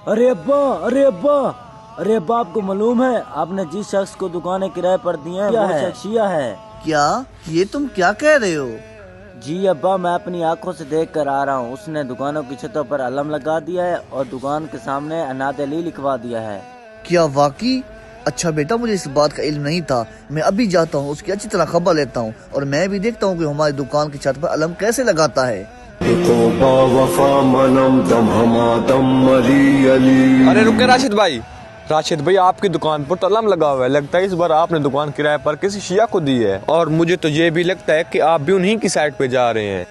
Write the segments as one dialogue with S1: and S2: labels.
S1: अरे अब्बा, अरे अब्बा, अरे अब्बा, आपको मालूम है आपने जिस शख्स को दुकानें किराए पर दी हैं वो शख्स शिया है।
S2: क्या ये तुम क्या कह रहे हो?
S1: जी अब्बा, मैं अपनी आंखों से देख कर आ रहा हूँ। उसने दुकानों की छतों पर अलम लगा दिया है और दुकान के सामने अनाद अली लिखवा दिया है।
S2: क्या वाकई? अच्छा बेटा, मुझे इस बात का इल्म नहीं था। मैं अभी जाता हूँ, उसकी अच्छी तरह खबर लेता हूँ और मैं भी देखता हूँ कि हमारी दुकान की छत पर अलम कैसे लगाता है।
S3: अरे रुके राशिद भाई, राशिद भाई आपकी दुकान पर तो अलम लगा हुआ है। लगता है इस बार आपने दुकान किराए पर किसी शिया को दी है और मुझे तो ये भी लगता है कि आप भी उन्हीं की साइड पे जा रहे हैं।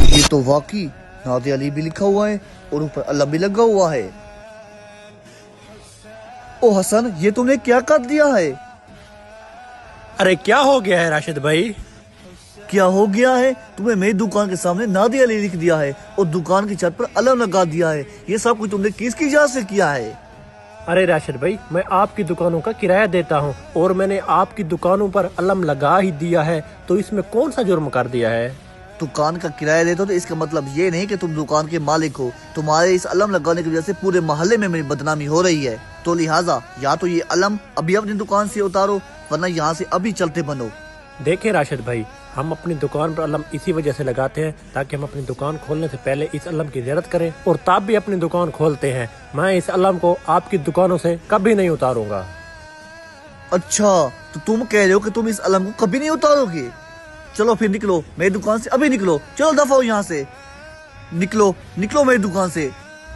S2: ये तो वाकई नादे अली भी लिखा हुआ है और ऊपर अलम भी लगा हुआ है। ओ हसन, ये तुमने क्या कर दिया है?
S4: अरे क्या हो गया है राशिद भाई?
S2: क्या हो गया है? तुम्हें मेरी दुकान के सामने नादे अली लिख दिया है और दुकान की छत पर अलम लगा दिया है। ये सब कुछ तुमने किसकी इजाजत से किया है?
S4: अरे राशिद भाई, मैं आपकी दुकानों का किराया देता हूँ और मैंने आपकी दुकानों पर अलम लगा ही दिया है, तो इसमें कौन सा जुर्म कर दिया है?
S2: दुकान का किराया देते हो तो इसका मतलब ये नहीं कि तुम दुकान के मालिक हो। तुम्हारे इस अलम लगाने की वजह से पूरे मोहल्ले में मेरी बदनामी हो रही है। तो लिहाजा या तो ये अलम अभी अपनी दुकान से उतारो वरना यहाँ से अभी चलते बनो।
S4: देखें राशिद भाई, हम अपनी दुकान पर अलम इसी वजह से लगाते हैं ताकि हम अपनी दुकान खोलने से पहले इस अलम की ज़ियारत करें और तब भी अपनी दुकान खोलते हैं। मैं इस अलम को आपकी दुकानों से कभी नहीं उतारूंगा।
S2: अच्छा, तो तुम कह रहे हो कि तुम इस अलम को कभी नहीं उतारोगे? चलो फिर निकलो मेरी दुकान से, अभी निकलो। चलो दफा हो यहाँ से, निकलो निकलो मेरी दुकान से।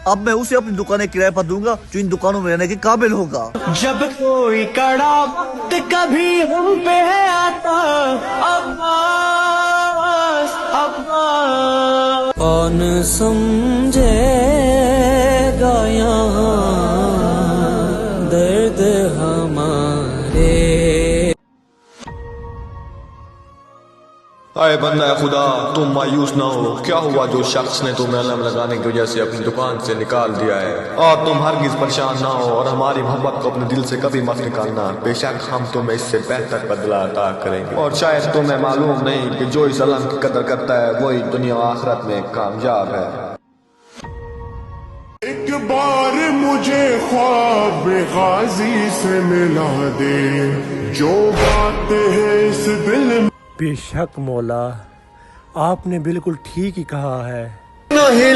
S2: अब मैं उसे अपनी दुकानें किराए पर दूंगा जो इन दुकानों में रहने के काबिल होगा।
S5: जब कोई कड़ा वक्त कभी हम पे आता, अब्बास अब्बास कौन समझेगा यहाँ दर्द हमारे।
S3: अरे बंदा खुदा, तुम मायूस ना हो। क्या हुआ जो शख्स ने तुम्हें अलम लगाने की वजह से अपनी दुकान से निकाल दिया है? और तुम हरगिज परेशान ना हो और हमारी मोहब्बत को अपने दिल से कभी मत निकालना। बेशक हम तुम्हें इससे बेहतर बदला अता करेंगे और शायद तुम्हें मालूम नहीं कि जो इस अलम की कदर करता है वही दुनिया और आखिरत में कामयाब है।
S6: एक बार मुझे ख्वाब गाजी से मिला दे, जो बात है इस दिल में।
S4: बेशक मौला, आपने बिल्कुल ठीक ही कहा है।
S5: नहीं